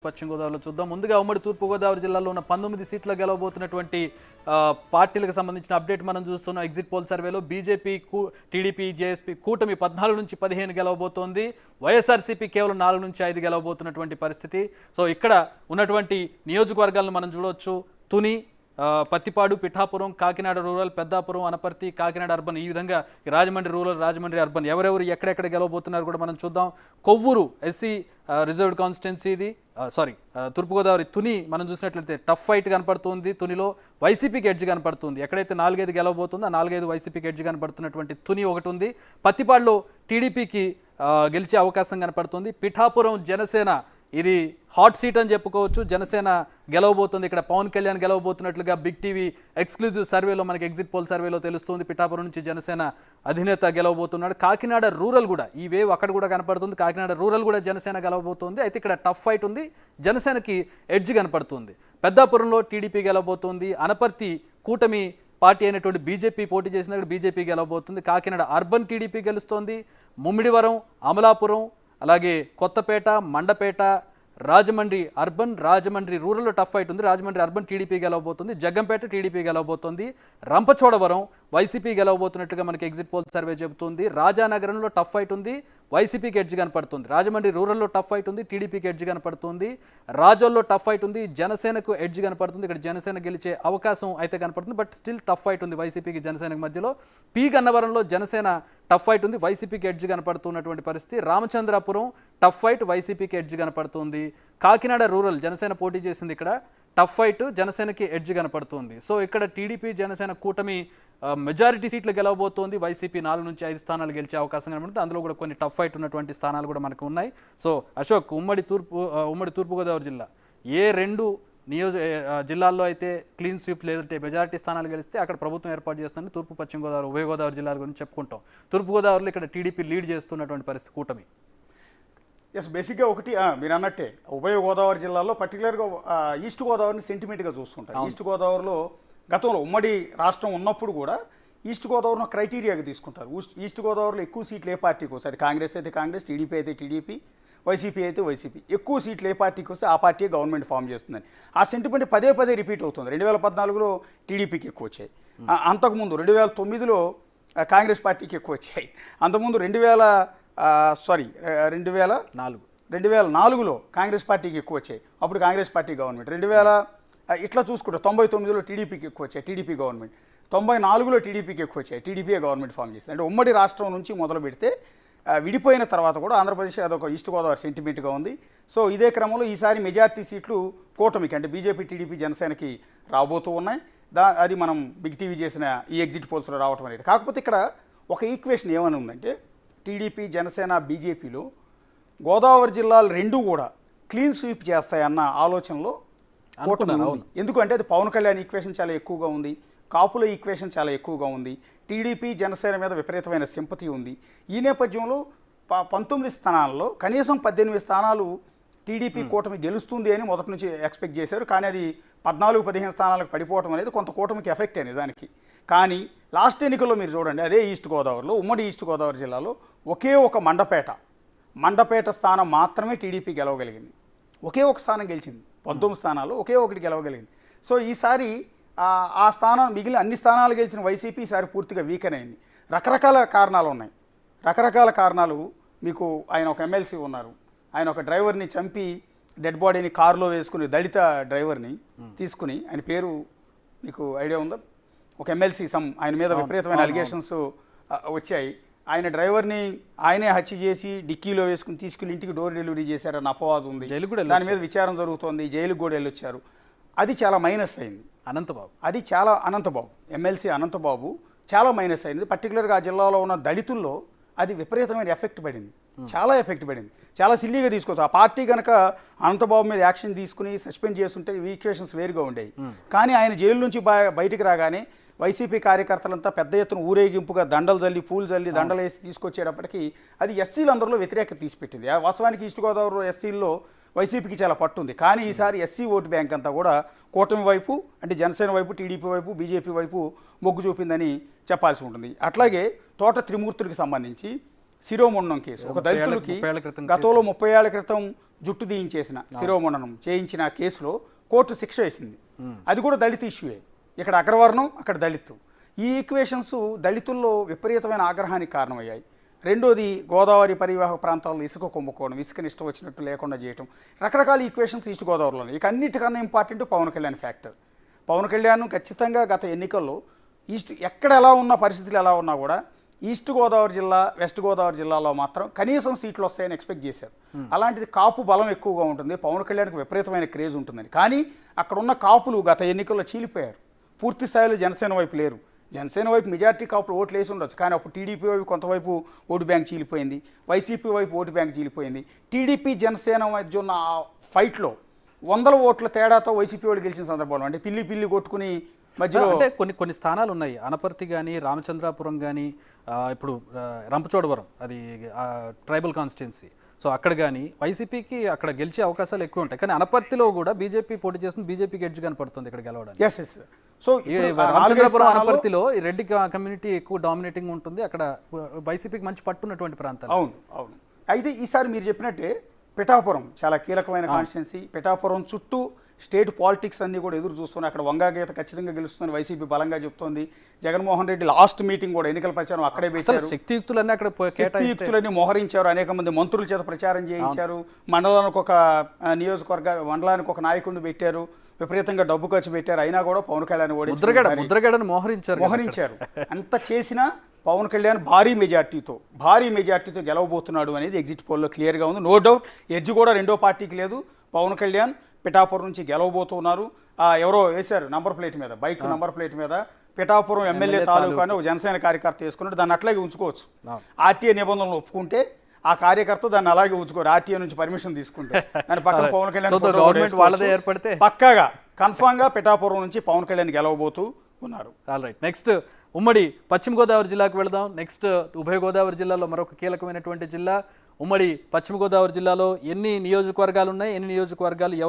పశ్చిమ గోదావరిలో చూద్దాం. ముందుగా ఉమ్మడి తూర్పుగోదావరి జిల్లాలో ఉన్న 19 సీట్ల గెలవబోతున్నటువంటి పార్టీలకు సంబంధించిన అప్డేట్ మనం చూస్తున్నాం. ఎగ్జిట్ పోల్ సర్వేలో బీజేపీ, టీడీపీ, జేఎస్పీ కూటమి 14 నుంచి 15 గెలవబోతోంది. వైఎస్ఆర్సీపీ కేవలం 4 నుంచి 5 గెలవబోతున్నటువంటి పరిస్థితి. సో ఇక్కడ ఉన్నటువంటి నియోజకవర్గాలను మనం చూడవచ్చు. తుని, పత్తిపాడు, పిఠాపురం, కాకినాడ రూరల్, పెద్దాపురం, అనపర్తి, కాకినాడ అర్బన్, ఈ విధంగా రాజమండ్రి రూరల్, రాజమండ్రి అర్బన్ ఎవరెవరు ఎక్కడెక్కడ గెలవబోతున్నారు కూడా మనం చూద్దాం. కొవ్వూరు ఎస్సీ రిజర్వ్డ్ కాన్స్టిట్యున్సీ ఇది, తూర్పుగోదావరి తుని మనం చూసినట్లయితే టఫ్ ఫైట్ కనపడుతుంది. తునిలో వైసీపీకి ఎడ్జ్ కనపడుతుంది. ఎక్కడైతే 4-5 గెలవబోతుందో ఆ 4-5 వైసీపీకి ఎడ్జ్ కనపడుతున్నటువంటి తుని ఒకటి ఉంది. పత్తిపాడులో టీడీపీకి గెలిచే అవకాశం కనపడుతుంది. పిఠాపురం జనసేన, ఇది హాట్ సీట్ అని చెప్పుకోవచ్చు. జనసేన గెలవబోతుంది. ఇక్కడ పవన్ కళ్యాణ్ గెలవబోతున్నట్లుగా బిగ్ టీవీ ఎక్స్క్లూజివ్ సర్వేలో మనకి ఎగ్జిట్ పోల్ సర్వేలో తెలుస్తుంది. పిఠాపురం నుంచి జనసేన అధినేత గెలవబోతున్నాడు. కాకినాడ రూరల్ కూడా ఈ వేవ్ అక్కడ కూడా కనపడుతుంది. కాకినాడ రూరల్ కూడా జనసేన గెలవబోతుంది. అయితే ఇక్కడ టఫ్ ఫైట్ ఉంది. జనసేనకి ఎడ్జ్ కనపడుతుంది. పెద్దాపురంలో టీడీపీ గెలవబోతుంది. అనపర్తి కూటమి పార్టీ అయినటువంటి బీజేపీ పోటీ చేసిన దగ్గర బీజేపీ గెలవబోతుంది. కాకినాడ అర్బన్ టీడీపీ గెలుస్తోంది. ముమ్మిడివరం, అమలాపురం, అలాగే కొత్తపేట, మండపేట, రాజమండ్రి అర్బన్, రాజమండ్రి రూరల్లో టఫ్ ఫైట్ ఉంది. రాజమండ్రి అర్బన్ టీడీపీ గెలవబోతుంది. జగ్గంపేట టీడీపీ గెలవబోతుంది. రంపచోడవరం వైసీపీ గెలవబోతున్నట్టుగా మనకి ఎగ్జిట్ పోల్ సర్వే చెబుతుంది. రాజానగరంలో టఫ్ ఫైట్ ఉంది. వైసీపీకి ఎడ్జ్ కనపడుతుంది. రాజమండ్రి రూరల్లో టఫ్ ఫైట్ ఉంది. టీడీపీకి ఎడ్జ్ కనపడుతుంది. రాజోల్లో టఫ్ ఫైట్ ఉంది. జనసేనకు ఎడ్జ్ కనపడుతుంది. ఇక్కడ జనసేన గెలిచే అవకాశం అయితే కనపడుతుంది. బట్ స్టిల్ టఫ్ ఫైట్ ఉంది వైసీపీకి జనసేనకు మధ్యలో. పి గన్నవరంలో జనసేన టఫ్ ఫైట్ ఉంది. వైసీపీకి ఎడ్జ్ కనపడుతున్నటువంటి పరిస్థితి. రామచంద్రాపురం టఫ్ ఫైట్, వైసీపీకి ఎడ్జ్ కనపడుతుంది. కాకినాడ రూరల్ జనసేన పోటీ చేసింది. ఇక్కడ టఫ్ ఫైట్, జనసేనకి ఎడ్జ్ కనపడుతుంది. సో ఇక్కడ టీడీపీ జనసేన కూటమి మెజారిటీ సీట్లు గెలవబోతోంది. వైసీపీ 4 నుంచి 5 స్థానాలు గెలిచే అవకాశం కనబడుతుంది. అందులో కూడా కొన్ని టఫ్ ఫైట్ ఉన్నటువంటి స్థానాలు కూడా మనకు ఉన్నాయి. సో అశోక్, ఉమ్మడి తూర్పుగోదావరి జిల్లా ఏ 2 జిల్లాల్లో అయితే క్లీన్ స్వీప్ లేదంటే మెజారిటీ స్థానాలు గెలిస్తే అక్కడ ప్రభుత్వం ఏర్పాటు చేస్తుంది. తూర్పు పశ్చిమ గోదావరి, ఉభయ గోదావరి జిల్లాల గురించి చెప్పుకుంటాం. తూర్పుగోదావరిలో ఇక్కడ టీడీపీ లీడ్ చేస్తున్నటువంటి పరిస్థితి కూటమి. ఎస్, బేసిక్గా ఒకటి మీరు అన్నట్టే ఉభయ గోదావరి జిల్లాలో పర్టికులర్గా ఈస్ట్ గోదావరిని సెంటిమెంట్గా చూస్తుంటారు. ఈస్ట్ గోదావరిలో గతంలో ఉమ్మడి రాష్ట్రం ఉన్నప్పుడు కూడా ఈస్ట్ గోదావరిని క్రైటీరియాగా తీసుకుంటారు. ఈస్ట్ గోదావరిలో ఎక్కువ సీట్లు ఏ పార్టీకి వస్తాయి? కాంగ్రెస్ అయితే కాంగ్రెస్, టీడీపీ అయితే టీడీపీ, వైసీపీ అయితే వైసీపీ. ఎక్కువ సీట్లు ఏ పార్టీకి వస్తే ఆ పార్టీ గవర్నమెంట్ ఫామ్ చేస్తుందని ఆ సెంటిమెంట్ పదే పదే రిపీట్ అవుతుంది. 2014లో టీడీపీకి ఎక్కువ వచ్చాయి. అంతకుముందు 2009లో కాంగ్రెస్ పార్టీకి ఎక్కువ వచ్చాయి. అంతకుముందు 2004లో కాంగ్రెస్ పార్టీకి ఎక్కువ వచ్చాయి. అప్పుడు కాంగ్రెస్ పార్టీ గవర్నమెంట్. ఇట్లా చూసుకుంటే 99లో టీడీపీకి ఎక్కువ వచ్చాయి, టీడీపీ గవర్నమెంట్. 94లో టీడీపీకి ఎక్కువ వచ్చాయి, టీడీపీఏ గవర్నమెంట్ ఫామ్ చేసింది. అంటే ఉమ్మడి రాష్ట్రం నుంచి మొదలు పెడితే విడిపోయిన తర్వాత కూడా ఆంధ్రప్రదేశ్ అదొక ఈస్ట్ గోదావరి సెంటిమెంట్గా ఉంది. సో ఇదే క్రమంలో ఈసారి మెజార్టీ సీట్లు కూటమికి అంటే బీజేపీ, టీడీపీ, జనసేనకి రాబోతూ ఉన్నాయి. అది మనం బిగ్ టీవీ చేసిన ఈ ఎగ్జిట్ పోల్స్లో రావటం అనేది. కాకపోతే ఇక్కడ ఒక ఈక్వేషన్ ఏమని ఉందంటే టీడీపీ, జనసేన, బీజేపీలో గోదావరి జిల్లాలు 2 కూడా క్లీన్ స్వీప్ చేస్తాయన్న ఆలోచనలో కూటమి ఉంది. ఎందుకంటే అది పవన్ కళ్యాణ్ ఈక్వేషన్ చాలా ఎక్కువగా ఉంది, కాపుల ఈక్వేషన్ చాలా ఎక్కువగా ఉంది, టీడీపీ, జనసేన మీద విపరీతమైన సింపతి ఉంది. ఈ నేపథ్యంలో 19 స్థానాల్లో కనీసం 18 స్థానాలు టీడీపీ కూటమి గెలుస్తుంది అని మొదటి నుంచి ఎక్స్పెక్ట్ చేశారు. కానీ అది 14-15 స్థానాలకు పడిపోవడం అనేది కొంత కూటమికి ఎఫెక్టే నిజానికి. కానీ లాస్ట్ ఎన్నికల్లో మీరు చూడండి, అదే ఈస్ట్ గోదావరిలో, ఉమ్మడి ఈస్ట్ గోదావరి జిల్లాలో ఒకే ఒక మండపేట స్థానం మాత్రమే టీడీపీ గెలవగలిగింది. ఒకే ఒక స్థానం గెలిచింది. 19 స్థానాల్లో ఒకే ఒకటి గెలవగలిగింది. సో ఈసారి ఆ స్థానం మిగిలిన అన్ని స్థానాలు గెలిచిన వైసీపీ ఈసారి పూర్తిగా వీకెన్ అయింది. రకరకాల కారణాలు ఉన్నాయి. రకరకాల కారణాలు మీకు ఆయన ఒక ఎమ్మెల్సీ ఉన్నారు. ఆయన ఒక డ్రైవర్ని చంపి డెడ్ బాడీని కారులో వేసుకుని దళిత డ్రైవర్ని తీసుకుని, ఆయన పేరు మీకు ఐడియా ఉందా? ఒక ఎమ్మెల్సీ ఆయన మీద విపరీతమైన అలిగేషన్స్ వచ్చాయి. ఆయన డ్రైవర్ని ఆయనే హత్య చేసి డిక్కీలో వేసుకుని తీసుకుని ఇంటికి డోర్ డెలివరీ చేశారన్న అపవాదం ఉంది. దాని మీద విచారం జరుగుతోంది. జైలుకు కూడా వెళ్ళొచ్చారు. అది చాలా మైనస్ అయింది. అనంతబాబు ఎమ్మెల్సీ అనంతబాబు చాలా మైనస్ అయింది. పర్టికులర్గా ఆ జిల్లాలో ఉన్న దళితుల్లో అది విపరీతమైన ఎఫెక్ట్ పడింది. చాలా ఎఫెక్ట్ పడింది. చాలా సిల్లీగా తీసుకోవచ్చు. ఆ పార్టీ కనుక అనంతబాబు మీద యాక్షన్ తీసుకుని సస్పెండ్ చేస్తుంటే ఈక్వేషన్స్ వేరుగా ఉండేవి. కానీ ఆయన జైలు నుంచి బయటికి రాగానే వైసీపీ కార్యకర్తలంతా పెద్ద ఎత్తున ఊరేగింపుగా దండలు జల్లి, పూలు జల్లి, దండలు వేసి తీసుకొచ్చేటప్పటికి అది ఎస్సీలందరిలో వ్యతిరేకత తీసిపెట్టింది. వాస్తవానికి ఈస్ట్ గోదావరిలో ఎస్సీల్లో వైసీపీకి చాలా పట్టుంది. కానీ ఈసారి ఎస్సీ ఓటు బ్యాంక్ అంతా కూడా కూటమి వైపు అంటే జనసేన వైపు, టీడీపీ వైపు, బీజేపీ వైపు మొగ్గు చూపిందని చెప్పాల్సి ఉంటుంది. అట్లాగే తోట త్రిమూర్తులకు సంబంధించి శిరోముండం కేసు ఒక దళితులకి గతంలో 30 ఏళ్ల క్రితం జుట్టు తీయించేసిన శిరోమండనం చేయించిన కేసులో కోర్టు శిక్ష వేసింది. అది కూడా దళిత ఇష్యూయే. ఇక్కడ అగ్రవర్ణం, అక్కడ దళితు. ఈ ఈక్వేషన్స్ దళితుల్లో విపరీతమైన ఆగ్రహానికి కారణమయ్యాయి. రెండోది గోదావరి పరివాహక ప్రాంతాల్లో ఇసుక కుంభకోణం, ఇసుకని ఇష్టం వచ్చినట్టు లేకుండా చేయటం, రకరకాల ఈక్వేషన్స్ ఈస్ట్ గోదావరిలో. ఇక అన్నిటికన్నా ఇంపార్టెంట్ పవన్ కళ్యాణ్ ఫ్యాక్టర్. పవన్ కళ్యాణ్ ఖచ్చితంగా గత ఎన్నికల్లో ఈస్ట్ ఎక్కడ ఎలా ఉన్న పరిస్థితులు ఎలా ఉన్నా కూడా ఈస్ట్ గోదావరి జిల్లా, వెస్ట్ గోదావరి జిల్లాలో మాత్రం కనీసం సీట్లు వస్తాయని ఎక్స్పెక్ట్ చేశారు. అలాంటిది కాపు బలం ఎక్కువగా ఉంటుంది, పవన్ కళ్యాణ్కి విపరీతమైన క్రేజ్ ఉంటుందని. కానీ అక్కడ ఉన్న కాపులు గత ఎన్నికల్లో చీలిపోయారు. పూర్తి స్థాయిలో జనసేన వైపు లేరు. జనసేన వైపు మెజార్టీ కాపులు ఓట్లు వేసి ఉండొచ్చు, కానీ అప్పుడు టీడీపీ వైపు కొంతవైపు ఓటు బ్యాంక్ చీలిపోయింది, వైసీపీ వైపు ఓటు బ్యాంక్ చీలిపోయింది. టీడీపీ జనసేన మధ్య ఉన్న ఆ ఫైట్లో 100 ఓట్ల తేడాతో వైసీపీ వాళ్ళు గెలిచిన సందర్భంలో, అంటే పిల్లి కొట్టుకుని మధ్యలో అంటే కొన్ని స్థానాలు ఉన్నాయి. అనపర్తి కానీ, రామచంద్రాపురం కానీ, ఇప్పుడు రంపచోడవరం అది ట్రైబల్ కాన్స్టిట్యున్సీ. సో అక్కడ కానీ వైసీపీకి అక్కడ గెలిచే అవకాశాలు ఎక్కువ ఉంటాయి. కానీ అనపర్తిలో కూడా వైసీపీ పోటీ చేస్తుంది, బీజేపీకి ఎడ్జ్ కనపడుతుంది ఇక్కడ గెలవడానికి. ఎస్. సో రామచంద్రపురం అనపర్తిలో ఈ రెడ్డి కమ్యూనిటీ ఎక్కువ డామినేటింగ్ ఉంటుంది. అక్కడ వైసీపీకి మంచి పట్టున్నటువంటి ప్రాంతాలు. అవును. అయితే ఈసారి మీరు చెప్పినట్టే పిఠాపురం చాలా కీలకమైన కాన్స్టిట్యున్సీ. పిఠాపురం చుట్టూ స్టేట్ పాలిటిక్స్ అన్నీ కూడా ఎదురు చూస్తున్నాయి. అక్కడ వంగాగీత ఖచ్చితంగా గెలుస్తుందని వైసీపీ బలంగా చెప్తోంది. జగన్మోహన్ రెడ్డి లాస్ట్ మీటింగ్ కూడా ఎన్నికల ప్రచారం అక్కడే పెట్టారు. శక్తియుక్తులన్నీ అక్కడ శక్తియుక్తులన్నీ మోహరించారు. అనేక మంది మంత్రుల చేత ప్రచారం చేయించారు. మండలానికి ఒక మండలానికి ఒక నాయకుడిని పెట్టారు. విపరీతంగా డబ్బు ఖర్చు పెట్టారు. అయినా కూడా పవన్ కళ్యాణ్ ముద్రగడను మోహరించారు. అంత చేసినా పవన్ కళ్యాణ్ భారీ మెజార్టీతో గెలవబోతున్నాడు అనేది ఎగ్జిట్ పోల్లో క్లియర్గా ఉంది. నో డౌట్ ఎడ్జ్ కూడా రెండో పార్టీకి లేదు. పవన్ కళ్యాణ్ పిఠాపురం నుంచి గెలవబోతున్నారు. ఎవరో వేశారు నంబర్ ప్లేట్ మీద, బైక్ నంబర్ ప్లేట్ మీద పిఠాపురం ఎమ్మెల్యే తాలూకా అని ఒక జనసేన కార్యకర్త వేసుకున్నాడు. దాన్ని అట్లాగే ఉంచుకోవచ్చు. ఆర్టీఏ నిబంధనలు ఒప్పుకుంటే ఆ కార్యకర్త దాన్ని అలాగే ఉంచుకోరు, ఆర్టీఏ నుంచి పర్మిషన్ తీసుకుంటే. దాని పక్కన పవన్ కళ్యాణ్ పక్కాగా కన్ఫామ్ గా పిఠాపురం నుంచి పవన్ కళ్యాణ్ గెలవబోతూ ఉన్నారు. ఆల్రైట్, నెక్స్ట్ ఉమ్మడి పశ్చిమ గోదావరి జిల్లాకు వెళదాం. నెక్స్ట్ ఉభయ గోదావరి జిల్లాలో మరొక కీలకమైనటువంటి జిల్లా. ఉమ్మడి పశ్చిమ గోదావరి జిల్లాలో ఎన్ని నియోజకవర్గాలు ఉన్నాయి, ఎన్ని నియోజకవర్గాలు ఎవరు